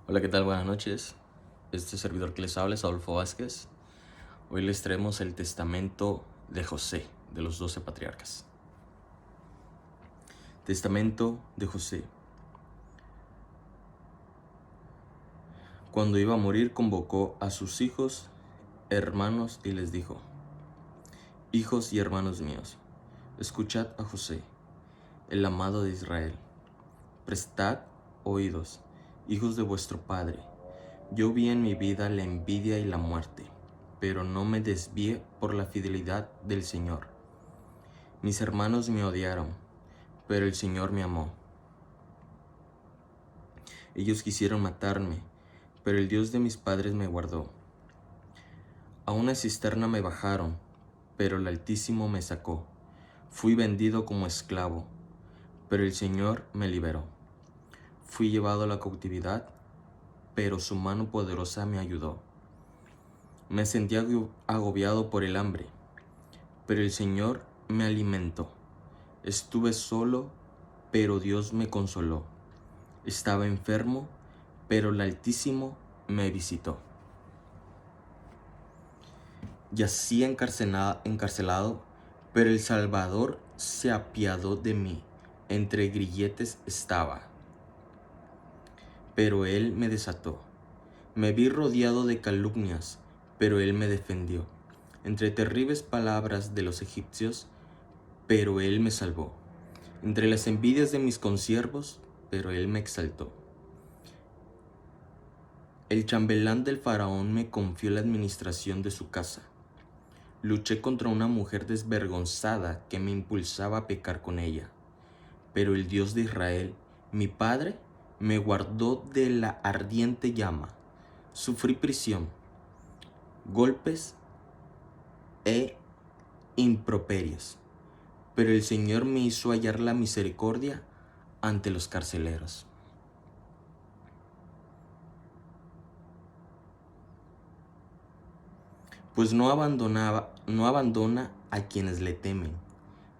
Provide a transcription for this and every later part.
Hola, ¿qué tal? Buenas noches. Este servidor que les habla es Adolfo Vázquez. Hoy les traemos el testamento de José, de los 12 patriarcas. Testamento de José. Cuando iba a morir, convocó a sus hijos, hermanos, y les dijo: Hijos y hermanos míos, escuchad a José, el amado de Israel. Prestad oídos, hijos de vuestro padre. Yo vi en mi vida la envidia y la muerte, pero no me desvié por la fidelidad del Señor. Mis hermanos me odiaron, pero el Señor me amó. Ellos quisieron matarme, pero el Dios de mis padres me guardó. A una cisterna me bajaron, pero el Altísimo me sacó. Fui vendido como esclavo, pero el Señor me liberó. Fui llevado a la cautividad, pero su mano poderosa me ayudó. Me sentí agobiado por el hambre, pero el Señor me alimentó. Estuve solo, pero Dios me consoló. Estaba enfermo, pero el Altísimo me visitó. Yacía encarcelado, pero el Salvador se apiadó de mí. Entre grilletes estaba, pero Él me desató. Me vi rodeado de calumnias, pero Él me defendió. Entre terribles palabras de los egipcios, pero Él me salvó. Entre las envidias de mis consiervos, pero Él me exaltó. El chambelán del faraón me confió la administración de su casa. Luché contra una mujer desvergonzada que me impulsaba a pecar con ella. Pero el Dios de Israel, mi Padre, me guardó de la ardiente llama. Sufrí prisión, golpes e improperios. Pero el Señor me hizo hallar la misericordia ante los carceleros. Pues no abandona a quienes le temen.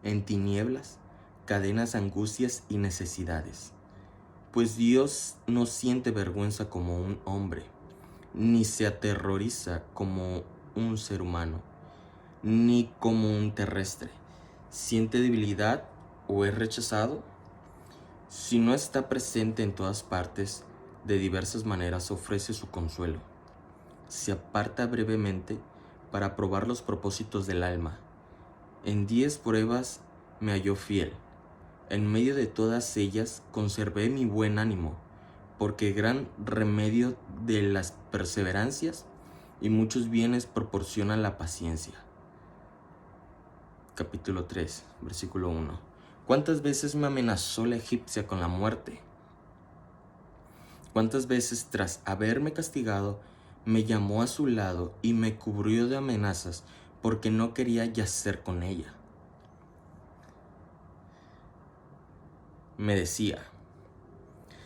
En tinieblas, cadenas, angustias y necesidades. Pues Dios no siente vergüenza como un hombre, ni se aterroriza como un ser humano, ni como un terrestre. ¿Siente debilidad o es rechazado? Si no está presente en todas partes, de diversas maneras ofrece su consuelo. Se aparta brevemente para probar los propósitos del alma. En 10 pruebas me halló fiel. En medio de todas ellas conservé mi buen ánimo, porque gran remedio de las perseverancias y muchos bienes proporciona la paciencia. Capítulo 3, versículo 1. ¿Cuántas veces me amenazó la egipcia con la muerte? ¿Cuántas veces tras haberme castigado me llamó a su lado y me cubrió de amenazas porque no quería yacer con ella? Me decía: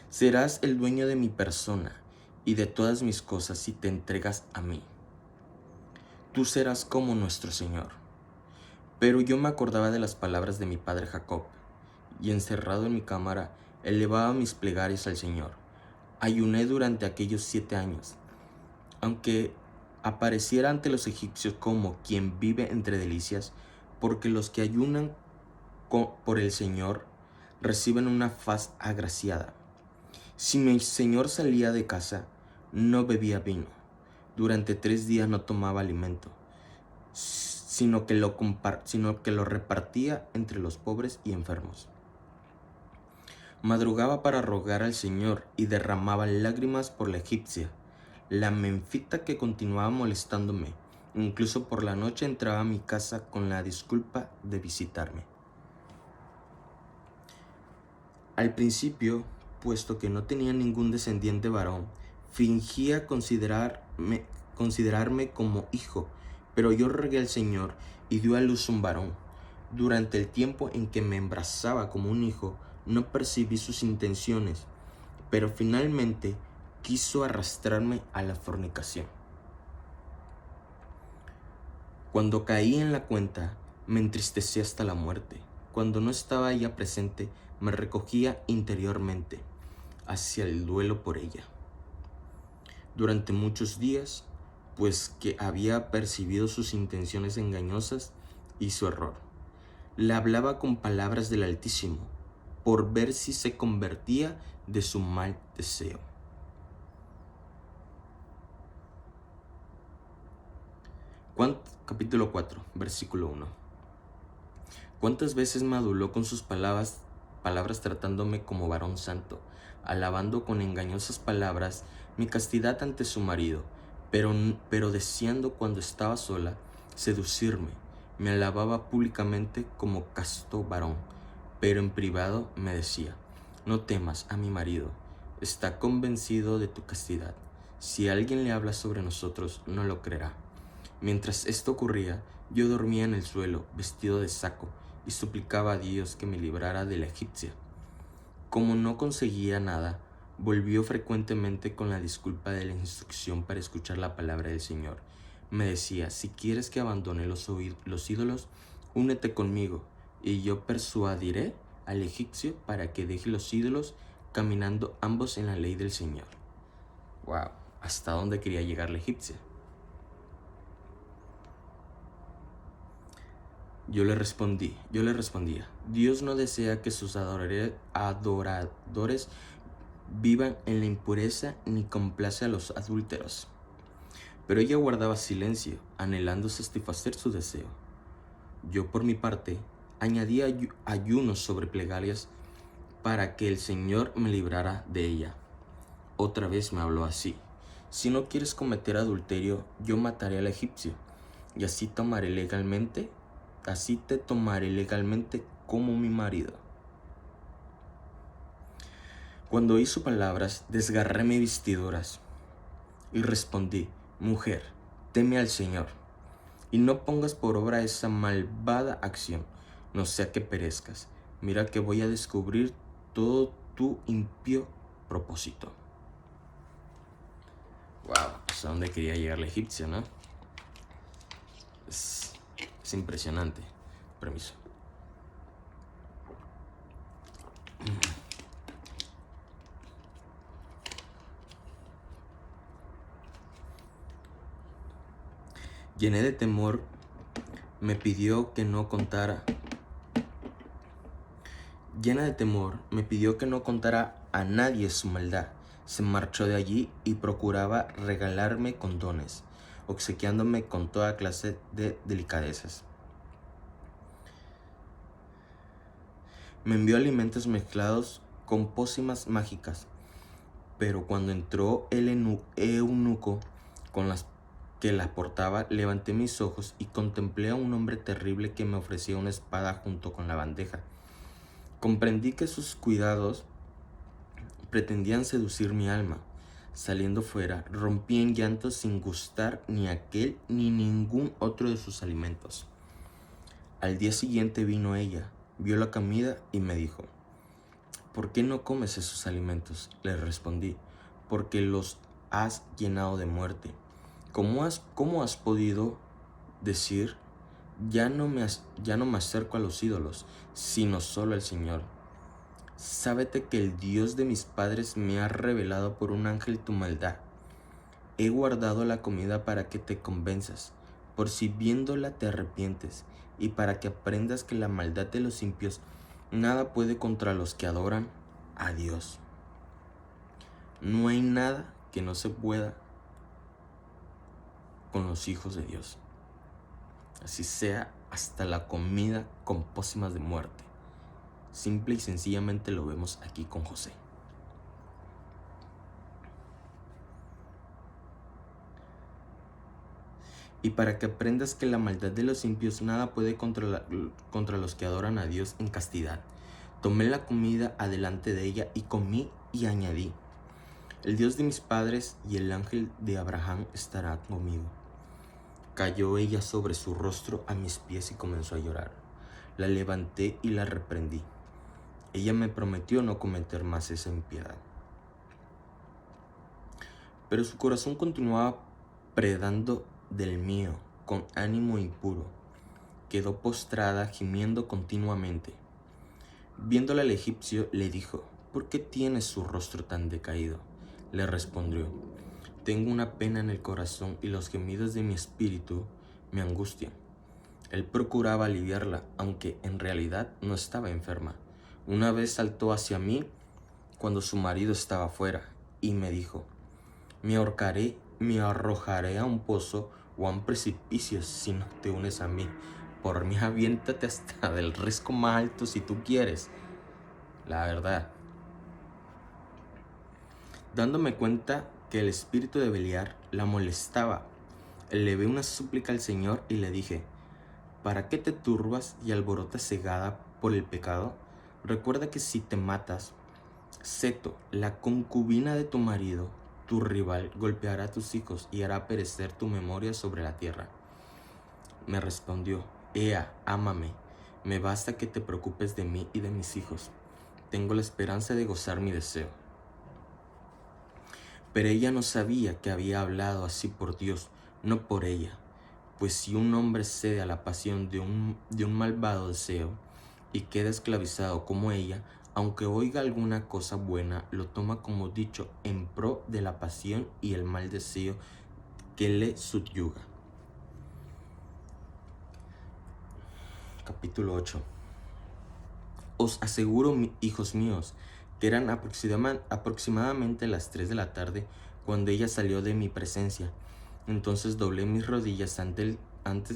serás el dueño de mi persona y de todas mis cosas si te entregas a mí. Tú serás como nuestro Señor. Pero yo me acordaba de las palabras de mi padre Jacob, y encerrado en mi cámara elevaba mis plegarias al Señor. Ayuné durante aquellos 7 años, aunque apareciera ante los egipcios como quien vive entre delicias, porque los que ayunan por el Señor reciben una faz agraciada. Si mi Señor salía de casa, no bebía vino. Durante 3 días no tomaba alimento, sino que lo repartía entre los pobres y enfermos. Madrugaba para rogar al Señor y derramaba lágrimas por la egipcia, la menfita que continuaba molestándome. Incluso por la noche entraba a mi casa con la disculpa de visitarme. Al principio, puesto que no tenía ningún descendiente varón, fingía considerarme como hijo, pero yo rogué al Señor y dio a luz un varón. Durante el tiempo en que me embrazaba como un hijo, no percibí sus intenciones, pero finalmente quiso arrastrarme a la fornicación. Cuando caí en la cuenta, me entristecí hasta la muerte. Cuando no estaba ella presente, me recogía interiormente hacia el duelo por ella. durante muchos días, pues que había percibido sus intenciones engañosas y su error. Le hablaba con palabras del Altísimo, por ver si se convertía de su mal deseo. Capítulo 4, versículo 1. ¿Cuántas veces me aduló con sus palabras tratándome como varón santo, alabando con engañosas palabras mi castidad ante su marido, pero deseando cuando estaba sola seducirme? Me alababa públicamente como casto varón, pero en privado me decía: no temas a mi marido, está convencido de tu castidad. Si alguien le habla sobre nosotros, no lo creerá. Mientras esto ocurría, yo dormía en el suelo, vestido de saco, y suplicaba a Dios que me librara de la egipcia. Como no conseguía nada, volvió frecuentemente con la disculpa de la instrucción para escuchar la palabra del Señor. Me decía: si quieres que abandone los ídolos, únete conmigo, y yo persuadiré al egipcio para que deje los ídolos, caminando ambos en la ley del Señor. Wow, ¿hasta dónde quería llegar la egipcia? Yo le respondía: Dios no desea que sus adoradores vivan en la impureza, ni complace a los adúlteros. Pero ella guardaba silencio, anhelando satisfacer su deseo. Yo, por mi parte, añadía ayunos sobre plegarias para que el Señor me librara de ella. Otra vez me habló así: si no quieres cometer adulterio, yo mataré al egipcio, y así te tomaré legalmente como mi marido. Cuando oí sus palabras, desgarré mis vestiduras y respondí: mujer, teme al Señor, y no pongas por obra esa malvada acción, no sea que perezcas. Mira que voy a descubrir todo tu impío propósito. Wow, pues a dónde quería llegar la egipcia, ¿no? Es impresionante. Permiso. Llena de temor, me pidió que no contara a nadie su maldad. Se marchó de allí y procuraba regalarme con dones, obsequiándome con toda clase de delicadezas. Me envió alimentos mezclados con pócimas mágicas, pero cuando entró el eunuco con las que las portaba, levanté mis ojos y contemplé a un hombre terrible que me ofrecía una espada junto con la bandeja. Comprendí que sus cuidados pretendían seducir mi alma. Saliendo fuera, rompí en llanto sin gustar ni aquel ni ningún otro de sus alimentos. Al día siguiente vino ella, vio la comida y me dijo: ¿por qué no comes esos alimentos? Le respondí: porque los has llenado de muerte. ¿Cómo has podido decir: ya no me acerco a los ídolos, sino solo al Señor? Sábete que el Dios de mis padres me ha revelado por un ángel tu maldad. He guardado la comida para que te convenzas, por si viéndola te arrepientes, y para que aprendas que la maldad de los impíos nada puede contra los que adoran a Dios. No hay nada que no se pueda con los hijos de Dios, así sea hasta la comida con pócimas de muerte. Simple y sencillamente lo vemos aquí con José. Y para que aprendas que la maldad de los impíos nada puede contra los que adoran a Dios en castidad. Tomé la comida adelante de ella y comí y añadí: el Dios de mis padres y el ángel de Abraham estará conmigo. Cayó ella sobre su rostro a mis pies y comenzó a llorar. La levanté y la reprendí. Ella me prometió no cometer más esa impiedad. Pero su corazón continuaba predando del mío con ánimo impuro. Quedó postrada, gimiendo continuamente. Viéndola el egipcio, le dijo: ¿por qué tienes su rostro tan decaído? Le respondió: Tengo una pena en el corazón y los gemidos de mi espíritu me angustian. Él procuraba aliviarla, aunque en realidad no estaba enferma. Una vez saltó hacia mí cuando su marido estaba fuera y me dijo: me ahorcaré, me arrojaré a un pozo o a un precipicio si no te unes a mí. Por mí aviéntate hasta del risco más alto si tú quieres. La verdad. Dándome cuenta que el espíritu de Beliar la molestaba, elevé una súplica al Señor y le dije: ¿para qué te turbas y alborotas cegada por el pecado? Recuerda que si te matas, Seto, la concubina de tu marido, tu rival, golpeará a tus hijos y hará perecer tu memoria sobre la tierra. Me respondió: Ea, ámame, me basta que te preocupes de mí y de mis hijos. Tengo la esperanza de gozar mi deseo. Pero ella no sabía que había hablado así por Dios, no por ella. Pues si un hombre cede a la pasión de un malvado deseo y queda esclavizado como ella, aunque oiga alguna cosa buena, lo toma como dicho en pro de la pasión y el mal deseo que le subyuga. Capítulo 8. Os aseguro, hijos míos, que eran aproximadamente las 3 de la tarde cuando ella salió de mi presencia. Entonces doblé mis rodillas ante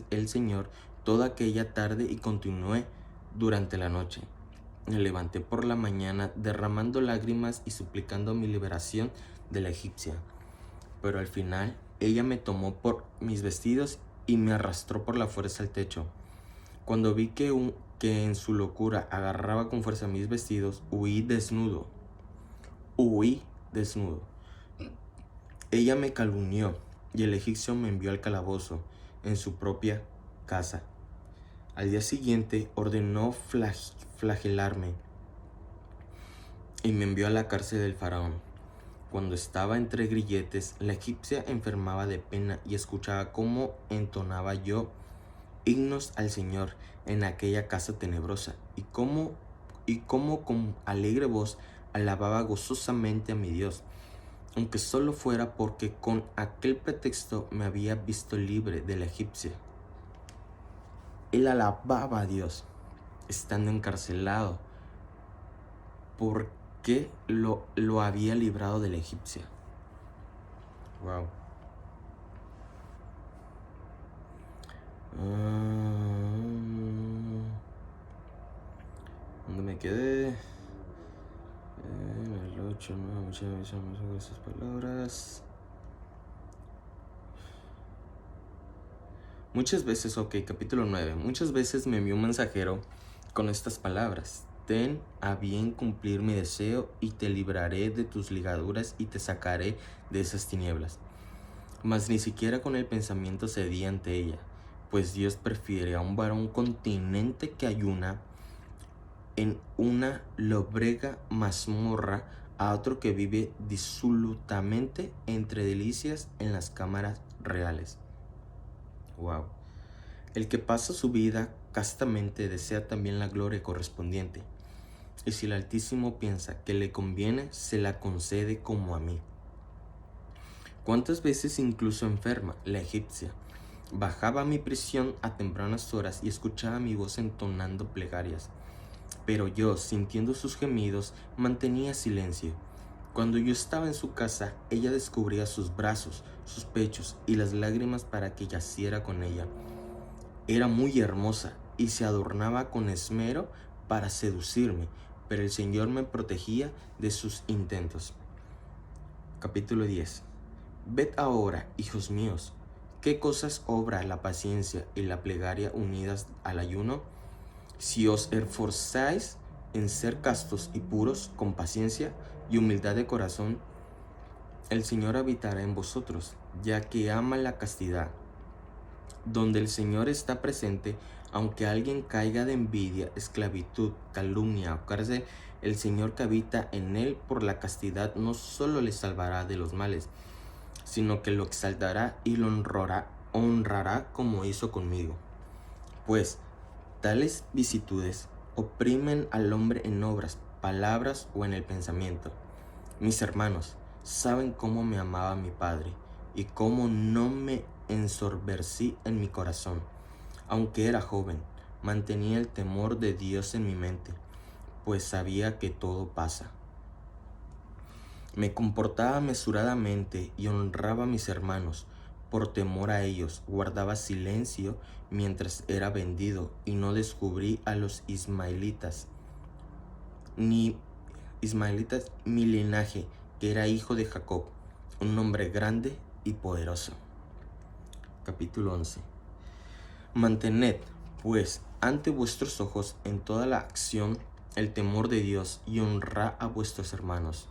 el Señor toda aquella tarde y continué durante la noche. Me levanté por la mañana derramando lágrimas y suplicando mi liberación de la egipcia. Pero al final ella me tomó por mis vestidos y me arrastró por la fuerza al techo. Cuando vi que en su locura agarraba con fuerza mis vestidos, huí desnudo. Ella me calumnió y el egipcio me envió al calabozo en su propia casa. Al día siguiente ordenó flagelarme y me envió a la cárcel del faraón. Cuando estaba entre grilletes, la egipcia enfermaba de pena y escuchaba cómo entonaba yo himnos al Señor en aquella casa tenebrosa, y cómo con alegre voz alababa gozosamente a mi Dios, aunque solo fuera porque con aquel pretexto me había visto libre de la egipcia. Él alababa a Dios estando encarcelado porque lo había librado de la egipcia. Wow. ¿Dónde me quedé? En el 8, no, muchas veces esas palabras. Muchas veces, capítulo 9. Muchas veces me envió un mensajero con estas palabras: ten a bien cumplir mi deseo y te libraré de tus ligaduras y te sacaré de esas tinieblas. Mas ni siquiera con el pensamiento cedí ante ella, pues Dios prefiere a un varón continente que ayuna en una lóbrega mazmorra a otro que vive disolutamente entre delicias en las cámaras reales. Wow. El que pasa su vida castamente desea también la gloria correspondiente. Y si el Altísimo piensa que le conviene, se la concede como a mí. ¿Cuántas veces incluso enferma, la egipcia, bajaba a mi prisión a tempranas horas y escuchaba mi voz entonando plegarias? Pero yo, sintiendo sus gemidos, mantenía silencio. Cuando yo estaba en su casa, ella descubría sus brazos, sus pechos y las lágrimas para que yaciera con ella. Era muy hermosa y se adornaba con esmero para seducirme, pero el Señor me protegía de sus intentos. Capítulo 10. Ved ahora, hijos míos, qué cosas obra la paciencia y la plegaria unidas al ayuno. Si os esforzáis en ser castos y puros, con paciencia y humildad de corazón, el Señor habitará en vosotros, ya que ama la castidad. Donde el Señor está presente, aunque alguien caiga de envidia, esclavitud, calumnia o cárcel, el Señor que habita en él por la castidad no solo le salvará de los males, sino que lo exaltará y lo honrará como hizo conmigo. Pues tales vicitudes oprimen al hombre en obras, palabras o en el pensamiento. Mis hermanos, saben cómo me amaba mi padre y cómo no me ensorbercí en mi corazón. Aunque era joven, mantenía el temor de Dios en mi mente, pues sabía que todo pasa. Me comportaba mesuradamente y honraba a mis hermanos. Por temor a ellos, guardaba silencio mientras era vendido y no descubrí a los ismaelitas, mi linaje, que era hijo de Jacob, un hombre grande y poderoso. Capítulo 11. Mantened, pues, ante vuestros ojos en toda la acción el temor de Dios y honrad a vuestros hermanos,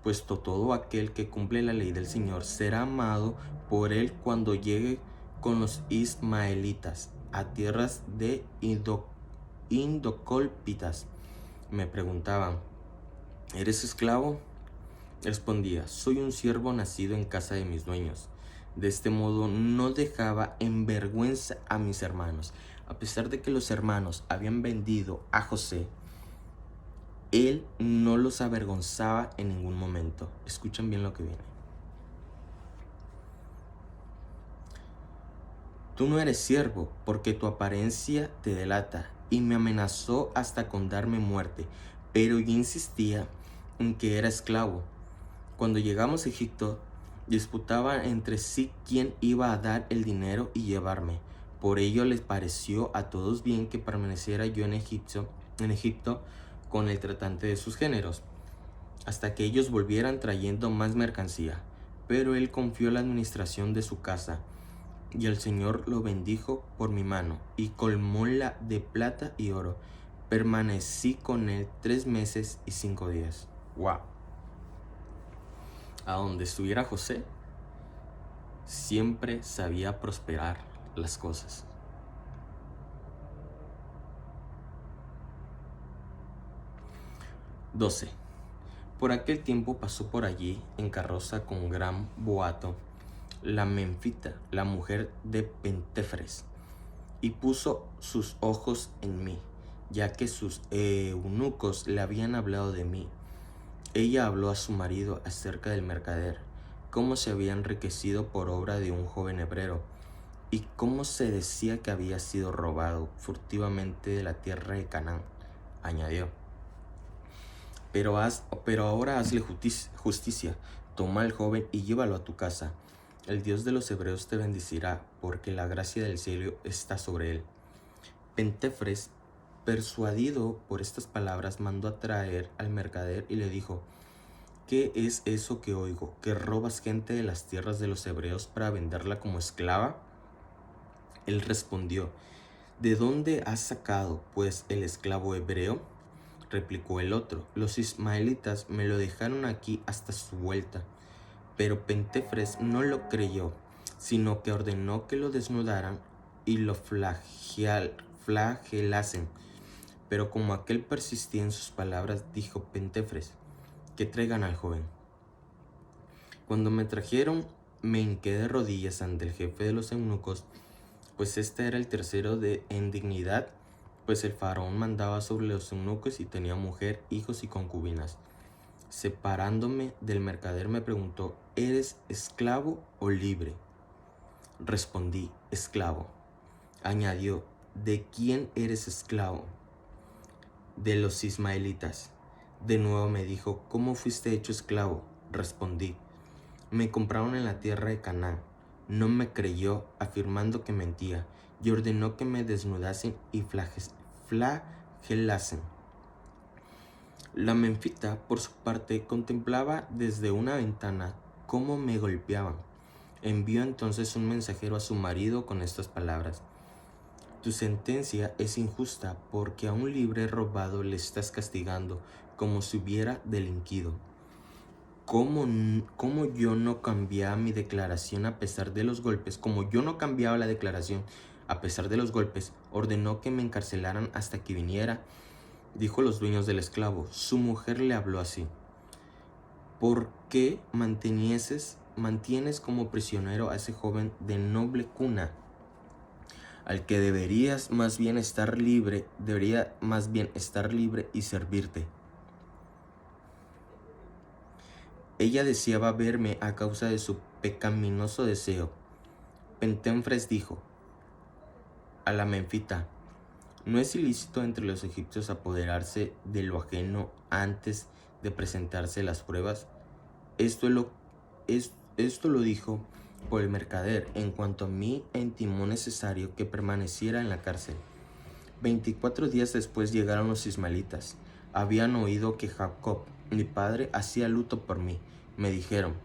puesto todo aquel que cumple la ley del Señor será amado por él cuando llegue con los ismaelitas a tierras de indocólpitas. Me preguntaban, ¿eres esclavo? Respondía, soy un siervo nacido en casa de mis dueños. De este modo no dejaba en vergüenza a mis hermanos. A pesar de que los hermanos habían vendido a José, él no los avergonzaba en ningún momento. Escuchen bien lo que viene. Tú no eres siervo, porque tu apariencia te delata, y me amenazó hasta con darme muerte, pero yo insistía en que era esclavo. Cuando llegamos a Egipto, disputaban entre sí quién iba a dar el dinero y llevarme. Por ello les pareció a todos bien que permaneciera yo en Egipto con el tratante de sus géneros, hasta que ellos volvieran trayendo más mercancía. Pero él confió la administración de su casa, y el Señor lo bendijo por mi mano, y colmóla de plata y oro. Permanecí con él 3 meses y 5 días. ¡Wow! A donde estuviera José, siempre sabía prosperar las cosas. (12) Por aquel tiempo pasó por allí en carroza con gran boato la Menfita, la mujer de Pentefres, y puso sus ojos en mí, ya que sus eunucos le habían hablado de mí. Ella habló a su marido acerca del mercader, cómo se había enriquecido por obra de un joven hebreo, y cómo se decía que había sido robado furtivamente de la tierra de Canaán. Añadió, pero ahora hazle justicia, toma al joven y llévalo a tu casa. El Dios de los hebreos te bendecirá, porque la gracia del cielo está sobre él. Pentefres, persuadido por estas palabras, mandó a traer al mercader y le dijo, ¿qué es eso que oigo? ¿Que robas gente de las tierras de los hebreos para venderla como esclava? Él respondió, ¿de dónde has sacado, pues, el esclavo hebreo? Replicó el otro, los ismaelitas me lo dejaron aquí hasta su vuelta. Pero Pentefres no lo creyó, sino que ordenó que lo desnudaran y lo flagelasen. Pero como aquel persistía en sus palabras, dijo Pentefres, que traigan al joven. Cuando me trajeron, me hinqué de rodillas ante el jefe de los eunucos, pues este era el tercero en dignidad, pues el faraón mandaba sobre los eunucos y tenía mujer, hijos y concubinas. Separándome del mercader me preguntó, ¿eres esclavo o libre? Respondí, esclavo. Añadió, ¿de quién eres esclavo? De los ismaelitas. De nuevo me dijo, ¿cómo fuiste hecho esclavo? Respondí, me compraron en la tierra de Canaán. No me creyó, afirmando que mentía, y ordenó que me desnudasen y flagelasen. La menfita, por su parte, contemplaba desde una ventana cómo me golpeaban. Envió entonces un mensajero a su marido con estas palabras, tu sentencia es injusta, porque a un libre robado le estás castigando como si hubiera delinquido. ¿Cómo yo no cambiaba mi declaración a pesar de los golpes? Como yo no cambiaba la declaración a pesar de los golpes, ordenó que me encarcelaran hasta que viniera. Dijo los dueños del esclavo, su mujer le habló así, ¿por qué mantienes como prisionero a ese joven de noble cuna, al que debería más bien estar libre y servirte? Ella deseaba verme a causa de su pecaminoso deseo. Pentéfres dijo a la menfita: ¿no es ilícito entre los egipcios apoderarse de lo ajeno antes de presentarse las pruebas? Esto lo dijo por el mercader. En cuanto a mí, estimó necesario que permaneciera en la cárcel. 24 días después llegaron los ismaelitas. Habían oído que Jacob, mi padre, hacía luto por mí. Me dijeron: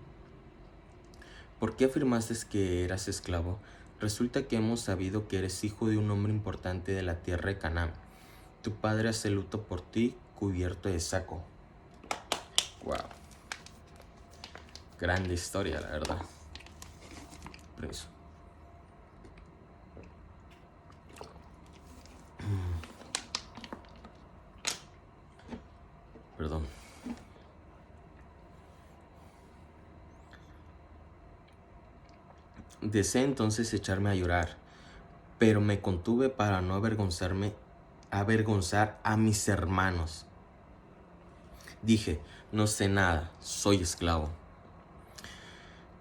¿por qué afirmaste que eras esclavo? Resulta que hemos sabido que eres hijo de un hombre importante de la tierra de Canaán. Tu padre hace luto por ti, cubierto de saco. Wow. Grande historia, la verdad. Preso. Perdón. Deseé entonces echarme a llorar, pero me contuve para no avergonzar a mis hermanos. Dije: no sé nada, soy esclavo.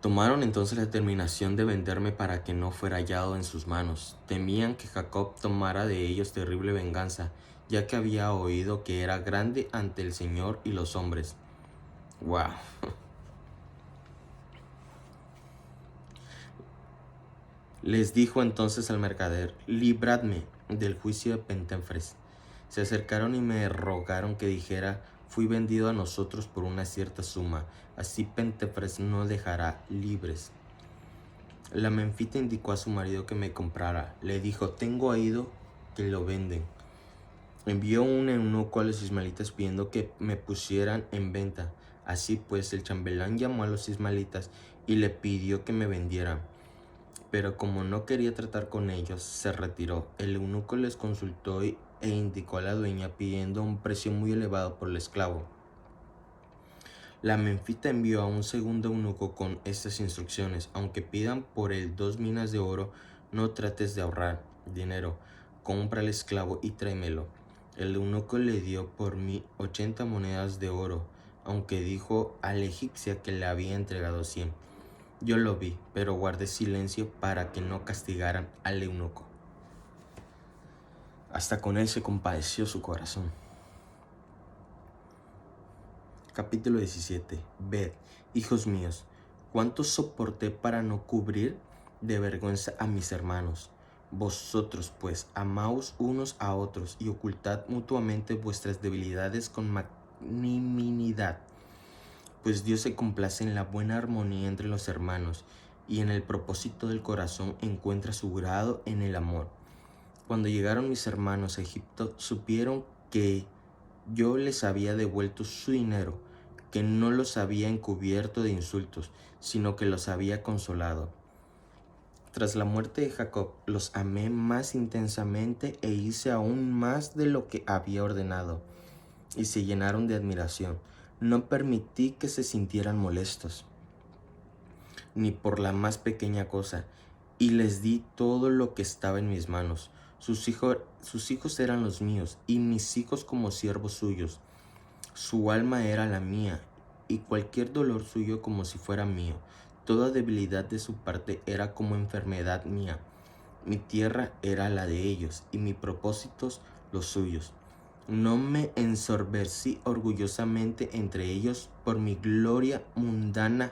Tomaron entonces la determinación de venderme para que no fuera hallado en sus manos. Temían que Jacob tomara de ellos terrible venganza, ya que había oído que era grande ante el Señor y los hombres. Wow. Les dijo entonces al mercader: libradme del juicio de Pentéfres. Se acercaron y me rogaron que dijera: fui vendido a nosotros por una cierta suma, así Pentéfres no dejará libres. La menfita indicó a su marido que me comprara. Le dijo: tengo oído que lo venden. Envió un eunuco a los ismaelitas pidiendo que me pusieran en venta. Así pues, el chambelán llamó a los ismaelitas y le pidió que me vendieran. Pero como no quería tratar con ellos, se retiró. El eunuco les consultó e indicó a la dueña pidiendo un precio muy elevado por el esclavo. La menfita envió a un segundo eunuco con estas instrucciones: aunque pidan por él 2 minas de oro, no trates de ahorrar dinero. Compra al esclavo y tráemelo. El eunuco le dio por mí 80 monedas de oro, aunque dijo a la egipcia que le había entregado 100. Yo lo vi, pero guardé silencio para que no castigaran al eunuco. Hasta con él se compadeció su corazón. Capítulo 17. Ved, hijos míos, cuánto soporté para no cubrir de vergüenza a mis hermanos. Vosotros, pues, amaos unos a otros y ocultad mutuamente vuestras debilidades con magnanimidad. Pues Dios se complace en la buena armonía entre los hermanos, y en el propósito del corazón encuentra su grado en el amor. Cuando llegaron mis hermanos a Egipto, supieron que yo les había devuelto su dinero, que no los había encubierto de insultos, sino que los había consolado. Tras la muerte de Jacob, los amé más intensamente e hice aún más de lo que había ordenado, y se llenaron de admiración. No permití que se sintieran molestos, ni por la más pequeña cosa, y les di todo lo que estaba en mis manos. Sus hijos eran los míos, y mis hijos como siervos suyos. Su alma era la mía, y cualquier dolor suyo como si fuera mío. Toda debilidad de su parte era como enfermedad mía. Mi tierra era la de ellos, y mis propósitos los suyos. No me ensorbecí orgullosamente entre ellos por mi gloria mundana,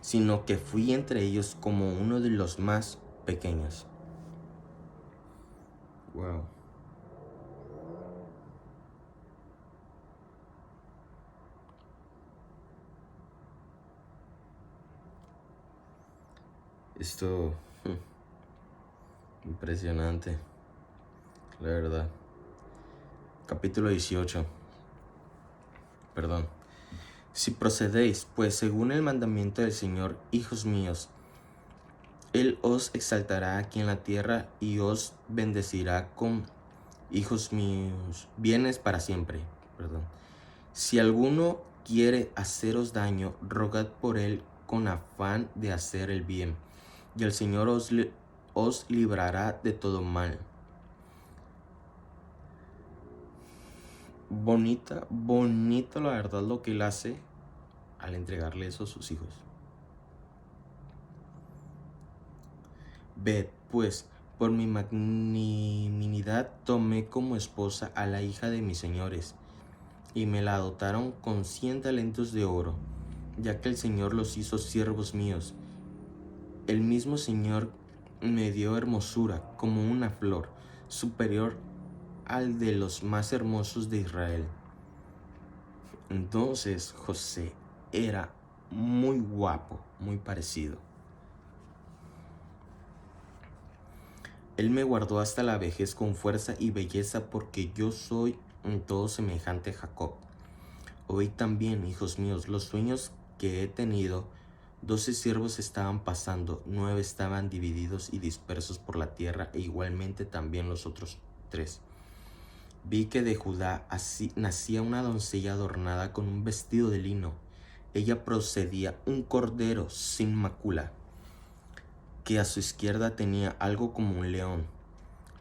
sino que fui entre ellos como uno de los más pequeños. Wow. Esto, impresionante, la verdad. Capítulo 18. Perdón. Si procedéis, pues, según el mandamiento del Señor, hijos míos, Él os exaltará aquí en la tierra y os bendecirá con, hijos míos, bienes para siempre. Perdón. Si alguno quiere haceros daño, rogad por él con afán de hacer el bien, y el Señor os librará de todo mal. bonito la verdad lo que él hace al entregarle eso a sus hijos. Ved, pues, por mi magnanimidad tomé como esposa a la hija de mis señores, y me la dotaron con 100 talentos de oro, ya que el Señor los hizo siervos míos. El mismo Señor me dio hermosura como una flor, superior al de los más hermosos de Israel. Entonces José era muy guapo, muy parecido. Él me guardó hasta la vejez con fuerza y belleza, porque yo soy en todo semejante a Jacob. Oíd también, hijos míos, los sueños que he tenido. 12 siervos estaban pasando, 9 estaban divididos y dispersos por la tierra, e igualmente también los otros 3. Vi que de Judá nacía una doncella adornada con un vestido de lino. Ella procedía un cordero sin mácula, que a su izquierda tenía algo como un león.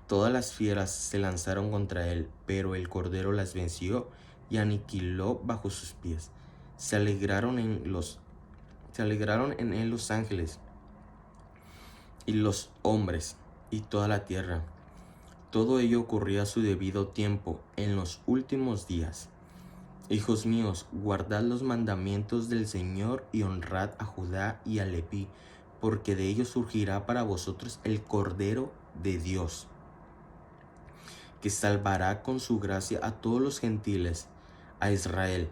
Todas las fieras se lanzaron contra él, pero el cordero las venció y aniquiló bajo sus pies. Se alegraron en él los ángeles y los hombres y toda la tierra. Todo ello ocurría a su debido tiempo en los últimos días. Hijos míos, guardad los mandamientos del Señor y honrad a Judá y a Leví, porque de ellos surgirá para vosotros el Cordero de Dios, que salvará con su gracia a todos los gentiles, a Israel.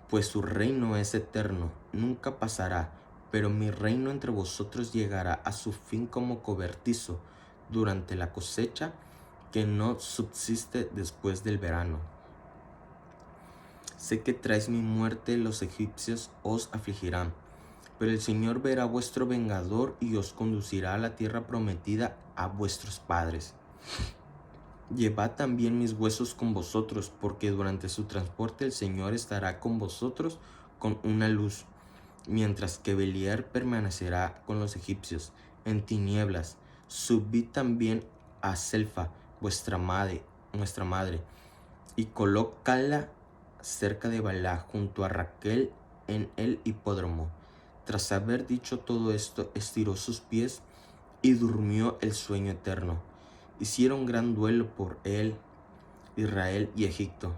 Pues su reino es eterno, nunca pasará, pero mi reino entre vosotros llegará a su fin como cobertizo durante la cosecha, que no subsiste después del verano. Sé que traéis mi muerte, los egipcios os afligirán, pero el Señor verá vuestro vengador y os conducirá a la tierra prometida a vuestros padres. Llevad también mis huesos con vosotros, porque durante su transporte el Señor estará con vosotros con una luz, mientras que Beliar permanecerá con los egipcios en tinieblas. Subid también a Selfa, vuestra madre, y colócala cerca de Balá, junto a Raquel en el hipódromo. Tras haber dicho todo esto, estiró sus pies y durmió el sueño eterno. Hicieron gran duelo por él Israel y Egipto,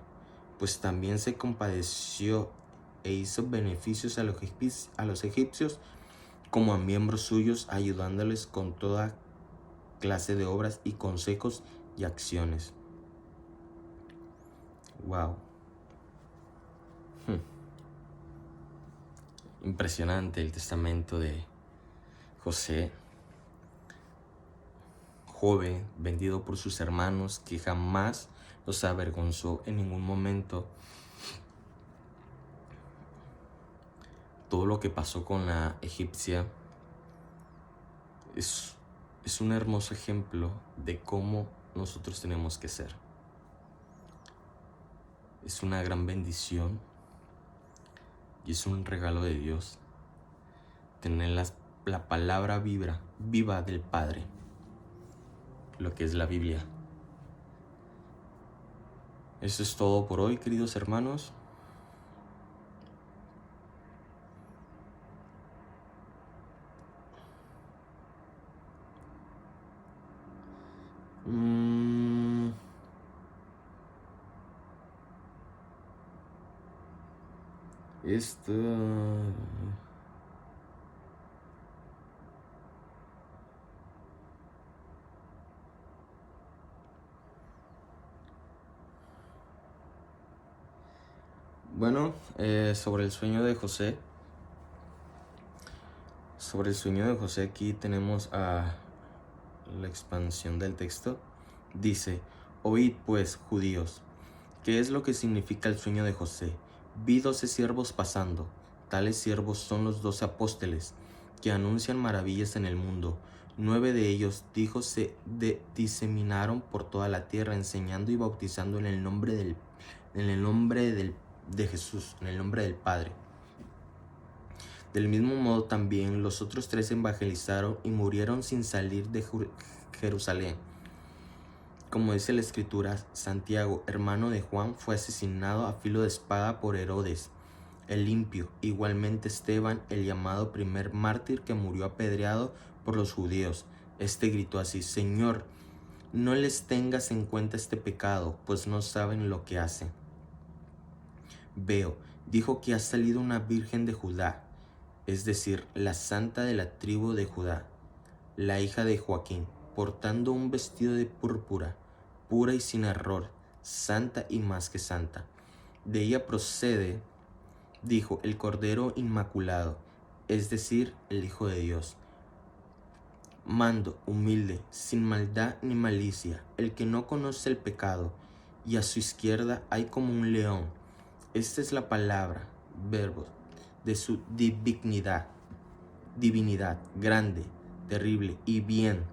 pues también se compadeció e hizo beneficios a los egipcios como a miembros suyos, ayudándoles con toda clase de obras y consejos y acciones. Wow. Impresionante el testamento de José, joven, vendido por sus hermanos, que jamás los avergonzó en ningún momento. Todo lo que pasó con la egipcia es un hermoso ejemplo de cómo nosotros tenemos que ser. Es una gran bendición y es un regalo de Dios tener la palabra viva del Padre, lo que es la Biblia. Eso es todo por hoy, queridos hermanos. Bueno, sobre el sueño de José. Sobre el sueño de José, aquí tenemos a la expansión del texto. Dice: oíd pues, judíos, ¿qué es lo que significa el sueño de José? Vi 12 siervos pasando. Tales siervos son los 12 apóstoles, que anuncian maravillas en el mundo. 9 de ellos, dijo, se diseminaron por toda la tierra, enseñando y bautizando en el nombre de Jesús, en el nombre del Padre. Del mismo modo también los otros 3 evangelizaron y murieron sin salir de Jerusalén. Como dice la Escritura, Santiago, hermano de Juan, fue asesinado a filo de espada por Herodes el limpio. Igualmente Esteban, el llamado primer mártir que murió apedreado por los judíos. Este gritó así: Señor, no les tengas en cuenta este pecado, pues no saben lo que hacen. Veo, dijo que ha salido una virgen de Judá, es decir, la santa de la tribu de Judá, la hija de Joaquín, portando un vestido de púrpura, pura y sin error, santa y más que santa. De ella procede, dijo, el Cordero Inmaculado, es decir, el Hijo de Dios. Mando, humilde, sin maldad ni malicia, el que no conoce el pecado, y a su izquierda hay como un león. Esta es la palabra, verbo, de su divinidad, grande, terrible y bien,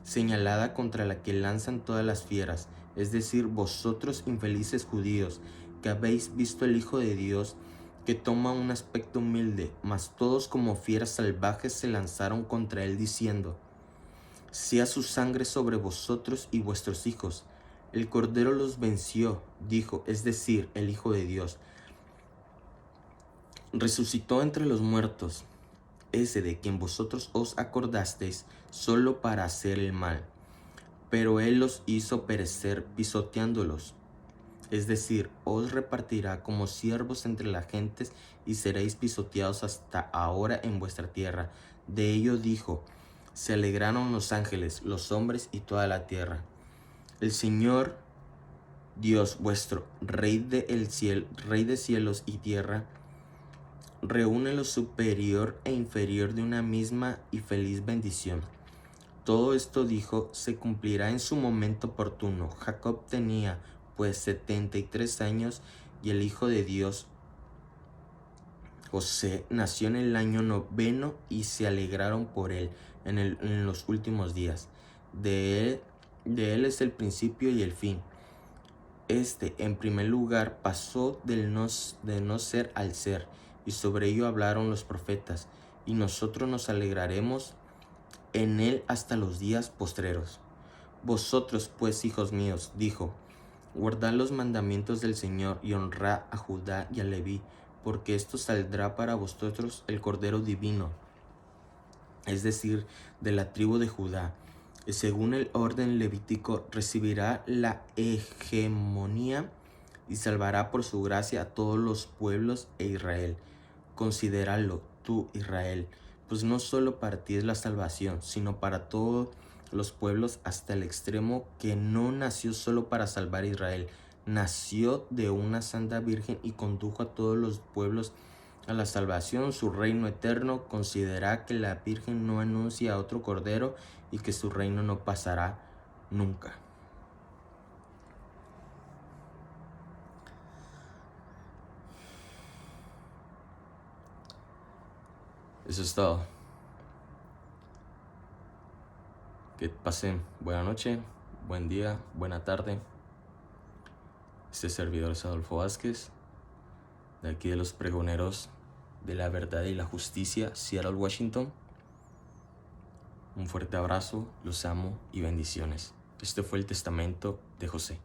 señalada contra la que lanzan todas las fieras, es decir, vosotros infelices judíos, que habéis visto el Hijo de Dios, que toma un aspecto humilde, mas todos como fieras salvajes se lanzaron contra él diciendo: sea su sangre sobre vosotros y vuestros hijos. El Cordero los venció, dijo, es decir, el Hijo de Dios. Resucitó entre los muertos, ese de quien vosotros os acordasteis solo para hacer el mal, pero él los hizo perecer pisoteándolos. Es decir, os repartirá como siervos entre las gentes y seréis pisoteados hasta ahora en vuestra tierra. De ello dijo: se alegraron los ángeles, los hombres y toda la tierra. El Señor Dios vuestro, Rey de cielos y tierra, reúne lo superior e inferior de una misma y feliz bendición. Todo esto dijo, se cumplirá en su momento oportuno. Jacob tenía pues 73 años y el Hijo de Dios, José, nació en el año 9 y se alegraron por él en los últimos días. De él es el principio y el fin. Este, en primer lugar, pasó de no ser al ser, y sobre ello hablaron los profetas, y nosotros nos alegraremos en él hasta los días postreros. Vosotros, pues, hijos míos, dijo, guardad los mandamientos del Señor y honrad a Judá y a Leví, porque esto saldrá para vosotros el Cordero Divino, es decir, de la tribu de Judá. Y según el orden levítico, recibirá la hegemonía y salvará por su gracia a todos los pueblos e Israel. Considéralo tú, Israel, pues no solo para ti es la salvación, sino para todos los pueblos hasta el extremo, que no nació solo para salvar a Israel, nació de una santa virgen y condujo a todos los pueblos a la salvación. Su reino eterno. Considera que la Virgen no anuncia a otro cordero y que su reino no pasará nunca. Eso es todo. Que pasen buena noche, buen día, buena tarde. Este servidor es Adolfo Vázquez, de aquí de los pregoneros de la verdad y la justicia, Seattle, Washington. Un fuerte abrazo, los amo y bendiciones. Este fue el testamento de José.